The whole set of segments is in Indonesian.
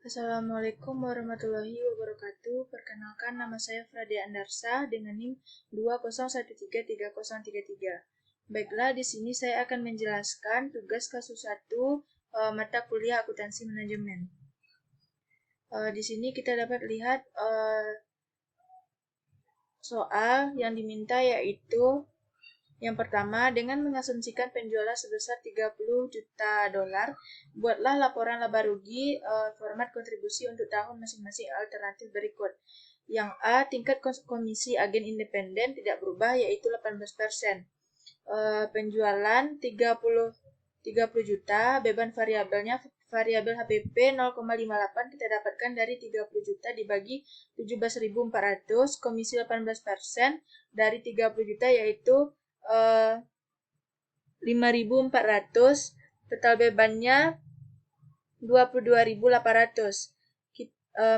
Assalamualaikum warahmatullahi wabarakatuh. Perkenalkan, nama saya Fradia Andarsa dengan NIM 201333033. Baiklah, di sini saya akan menjelaskan tugas kasus 1 mata kuliah akuntansi manajemen. Di sini kita dapat lihat soal yang diminta yaitu yang pertama, dengan mengasumsikan penjualan sebesar 30 juta dolar, buatlah laporan laba rugi format kontribusi untuk tahun masing-masing alternatif berikut. Yang A, tingkat komisi agen independen tidak berubah yaitu 18%. Penjualan 30 juta, beban variabelnya variabel HPP 0,58 kita dapatkan dari 30 juta dibagi 17.400, komisi 18% dari 30 juta yaitu 5.400, total bebannya 22.800.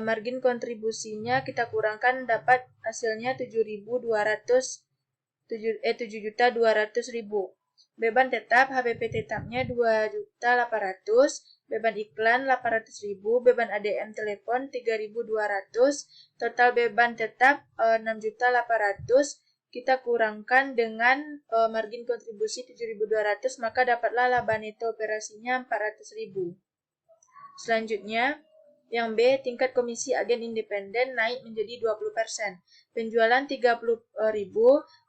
Margin kontribusinya kita kurangkan dapat hasilnya 7.200.000. Beban tetap HPP tetapnya 2.800.000, beban iklan 800.000, beban ADM telepon 3.200, total beban tetap 6.800.000. Kita kurangkan dengan margin kontribusi 7.200, maka dapatlah laba neto operasinya 400.000. Selanjutnya, yang B, tingkat komisi agen independen naik menjadi 20%. Penjualan 30.000,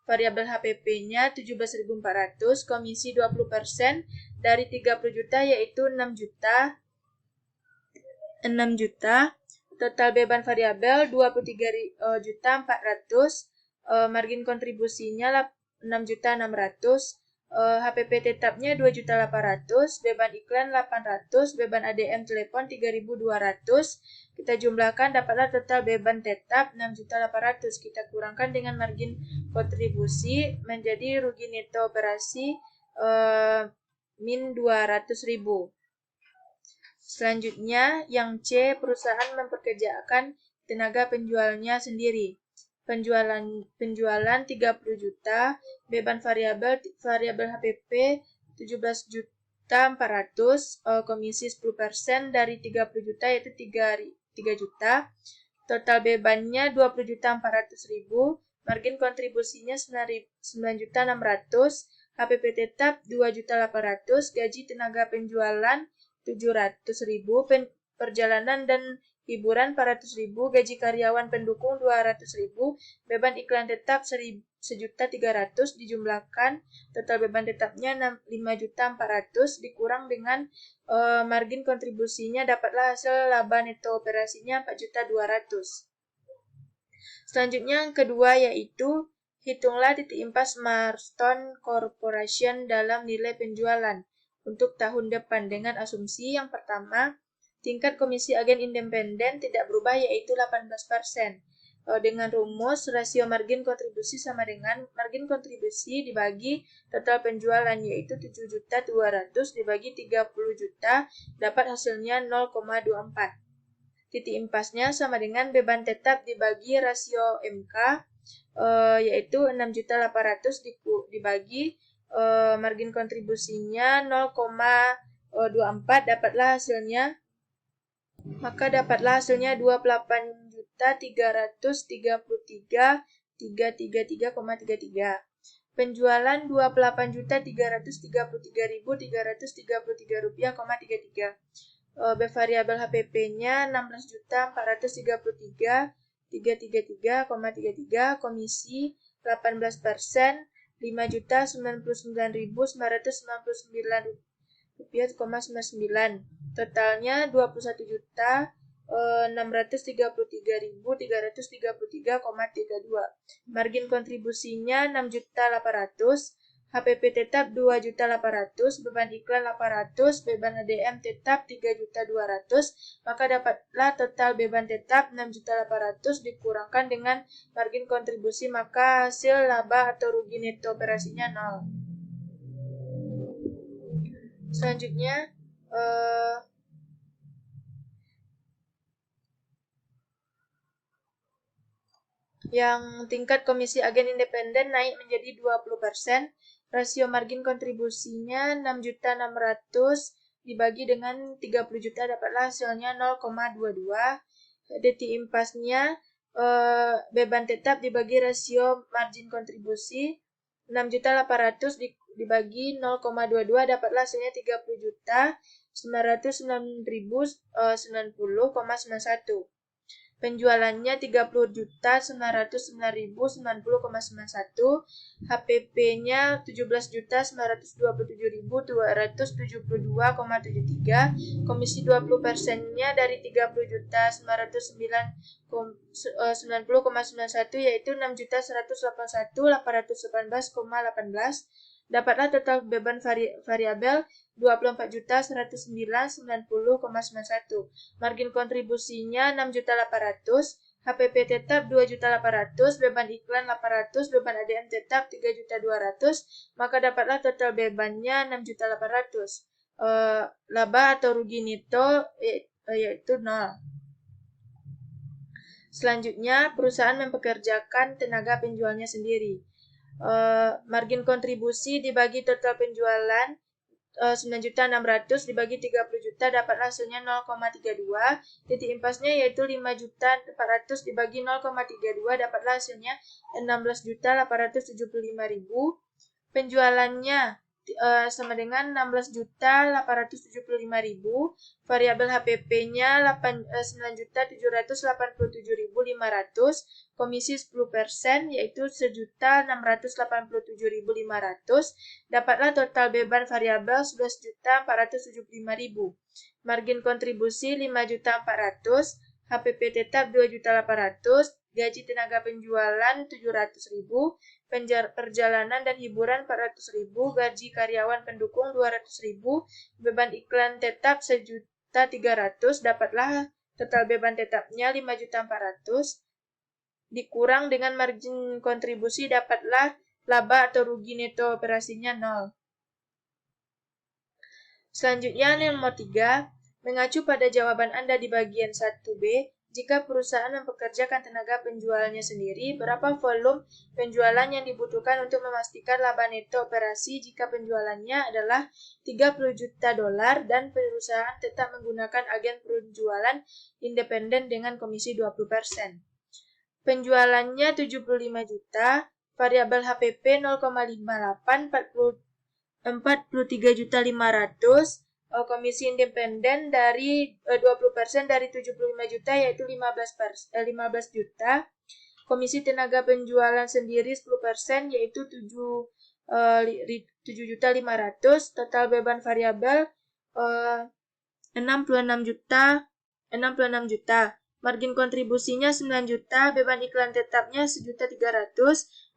variabel HPP-nya 17.400, komisi 20% dari 30 juta yaitu 6 juta, total beban variabel 23.400, margin kontribusinya 6.600, HPP tetapnya 2.800.000, beban iklan 800, beban ADM telepon 3.200. Kita jumlahkan dapatlah total beban tetap 6.800.000. Kita kurangkan dengan margin kontribusi menjadi rugi neto operasi min 200.000. Selanjutnya, yang C, perusahaan memperkerjakan tenaga penjualnya sendiri. Penjualan 30 juta, beban variabel HPP 17.400, komisi 10% dari 30 juta yaitu 3 juta. Total bebannya 20.400.000, margin kontribusinya 9.600.000, HPP tetap 2.800.000, gaji tenaga penjualan 700.000, perjalanan dan hiburan 400.000, gaji karyawan pendukung 200.000, beban iklan tetap 1.300.000, dijumlahkan total beban tetapnya 5.400.000 dikurang dengan margin kontribusinya dapatlah hasil laba neto operasinya 4.200.000. Selanjutnya yang kedua yaitu hitunglah titik impas Marston Corporation dalam nilai penjualan untuk tahun depan dengan asumsi yang pertama, tingkat komisi agen independen tidak berubah yaitu 18%. Dengan rumus rasio margin kontribusi sama dengan margin kontribusi dibagi total penjualan yaitu 7.200.000 dibagi 30 juta dapat hasilnya 0,24. Titik impasnya sama dengan beban tetap dibagi rasio MK yaitu 6.800.000 dibagi margin kontribusinya 0,24 dapatlah hasilnya 28.333.333,33. Penjualan 28.333.333 rupiah,33. Variabel HPP-nya 16.433.333,33, komisi 18%, 5.099.999 totalnya 21.633.333,32. Margin kontribusinya 6.800.000, HPP tetap 2.800.000, beban iklan 800, beban ADM tetap 3.200.000, maka dapatlah total beban tetap 6.800.000 dikurangkan dengan margin kontribusi, maka hasil laba atau rugi neto operasinya 0. Selanjutnya, yang tingkat komisi agen independen naik menjadi 20%, rasio margin kontribusinya 6.600.000 dibagi dengan 30 juta dapatlah hasilnya 0,22. Detik impasnya beban tetap dibagi rasio margin kontribusi 6.800 dibagi 0,22 dapatlah hasilnya 30.909.090,91. Penjualannya 30.909.090,91, HPP-nya 17.927.272,73, komisi 20%-nya dari 30.909,91 yaitu 6.181.818,18. Dapatlah total beban variabel 24.109.90,91. Margin kontribusinya 6.800.000, HPP tetap 2.800.000, beban iklan 800, beban ADM tetap 3.200.000, maka dapatlah total bebannya 6.800.000. Laba atau rugi neto yaitu 0. Selanjutnya, perusahaan mempekerjakan tenaga penjualnya sendiri. Margin kontribusi dibagi total penjualan 9.600.000 dibagi 30 juta dapatlah hasilnya 0,32. Titik impasnya yaitu 5.400.000 dibagi 0,32 dapatlah hasilnya 16.875.000. Penjualannya sama dengan 16.875.000. Variabel HPP-nya 9.787.500. Komisi 10% yaitu 1.687.500. Dapatlah total beban variabel 11.475.000. Margin kontribusi 5.400.000. HPP tetap 2.800.000. Gaji tenaga penjualan 700.000, perjalanan dan hiburan 400.000, gaji karyawan pendukung 200.000, beban iklan tetap 1.300.000, dapatlah total beban tetapnya 5.400.000, dikurang dengan margin kontribusi dapatlah laba atau rugi neto operasinya 0. Selanjutnya nomor 3, mengacu pada jawaban Anda di bagian 1B, jika perusahaan mempekerjakan tenaga penjualnya sendiri, berapa volume penjualan yang dibutuhkan untuk memastikan laba neto operasi jika penjualannya adalah $30 juta dan perusahaan tetap menggunakan agen penjualan independen dengan komisi 20%. Penjualannya 75 juta, variabel HPP 0,58, 43.500, komisi independen dari 20% dari 75 juta yaitu 15 juta. Komisi tenaga penjualan sendiri 10% yaitu 7.500. Total beban variabel 66 juta. Margin kontribusinya 9 juta, beban iklan tetapnya 1.300.000,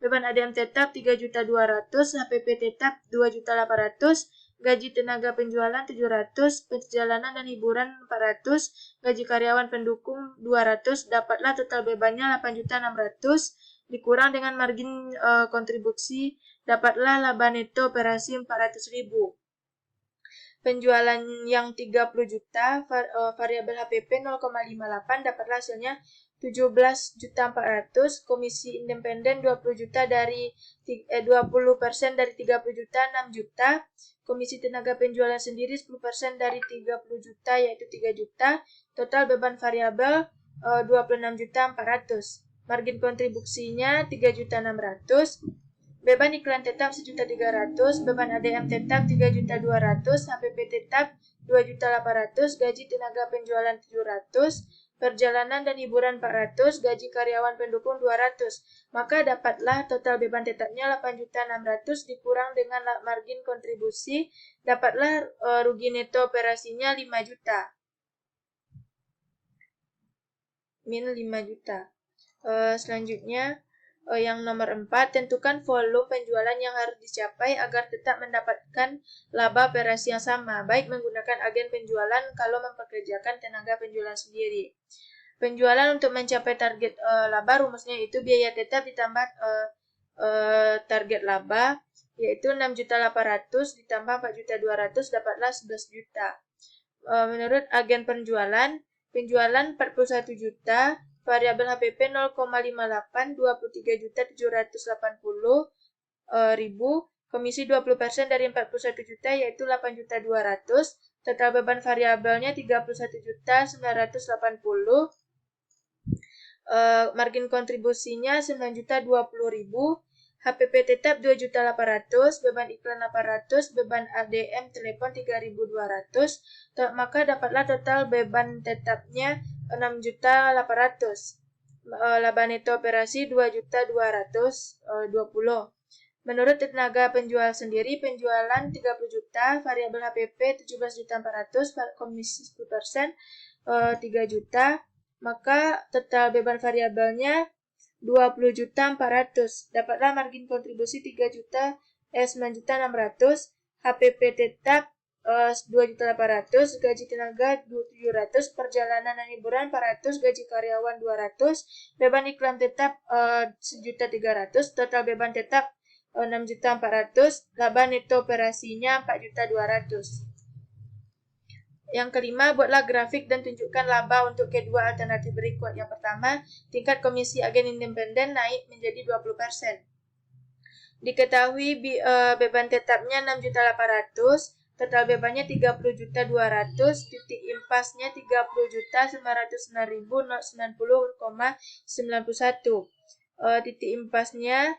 beban ADM tetap 3.200.000, HPP tetap 2.800.000, gaji tenaga penjualan 700, perjalanan dan hiburan 400, gaji karyawan pendukung 200, dapatlah total bebannya 8.600.000, dikurang dengan margin kontribusi, dapatlah laba neto operasi 400.000. Penjualan yang 30 juta, variabel HPP 0,58, dapatlah hasilnya 17.400.000, komisi independen 20 juta dari 20% dari 30 juta 6 juta, komisi tenaga penjualan sendiri 10% dari 30 juta yaitu 3 juta, total beban variabel 26.400.000. Margin kontribusinya 3.600.000. Beban iklan tetap 1.300.000, beban ADM tetap 3.200.000, HPP tetap 2.800.000, gaji tenaga penjualan 700, perjalanan dan hiburan 400, gaji karyawan pendukung 200. Maka dapatlah total beban tetapnya 8.600.000 dikurang dengan margin kontribusi, dapatlah rugi neto operasinya 5 juta. Min 5 juta. Selanjutnya yang nomor 4, tentukan volume penjualan yang harus dicapai agar tetap mendapatkan laba operasi yang sama, baik menggunakan agen penjualan kalau mempekerjakan tenaga penjualan sendiri. Penjualan untuk mencapai target laba rumusnya itu biaya tetap ditambah target laba, yaitu 6.800.000 ditambah 4.200.000 dapatlah 11 juta. Menurut agen penjualan 41 juta, variabel HPP 0,58, 23.780.000, komisi 20% dari 41 juta yaitu 8.200.000, total beban variabelnya 31.980.000, margin kontribusinya 9.020.000, HPP tetap 2.800.000, beban iklan 800, beban ADM telepon 3.200, maka dapatlah total beban tetapnya 6.800.000. Laba neto operasi 2.220.000. Menurut tenaga penjual sendiri, penjualan 30 juta, variabel HPP 17.400.000, komisi 10%, 3 juta, maka total beban variabelnya 20.400.000. Dapatlah margin kontribusi 9.600.000, HPP tetap 2.800.000, gaji tenaga 700, perjalanan dan hiburan 400, gaji karyawan 200, beban iklan tetap 1.300.000, total beban tetap 6.400.000, laba neto operasinya 4.200.000. Yang kelima, buatlah grafik dan tunjukkan laba untuk kedua alternatif berikut. Yang pertama, tingkat komisi agen independen naik menjadi 20%. Diketahui beban tetapnya 6.800.000, total bebannya 30.200.000, titik impasnya 30.909.90,91. Titik impasnya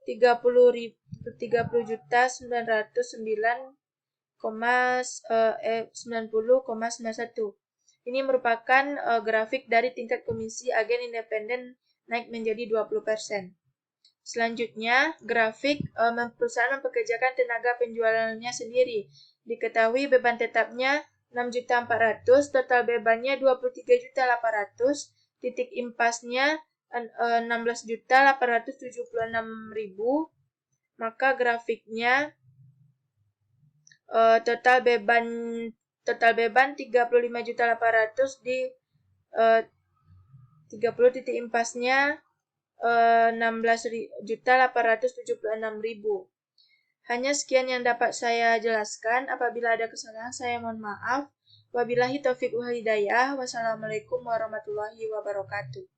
30.909,90,91. Ini merupakan grafik dari tingkat komisi agen independen naik menjadi 20%. Selanjutnya, grafik perusahaan mempekerjakan tenaga penjualannya sendiri. Diketahui beban tetapnya 6.400.000, total bebannya 23.800.000, titik impasnya 16.876.000, maka grafiknya total beban 35.800.000 di 30, titik impasnya 16.876.000. Hanya sekian yang dapat saya jelaskan. Apabila ada kesalahan, saya mohon maaf. Wabillahi taufiq wal hidayah. Wassalamualaikum warahmatullahi wabarakatuh.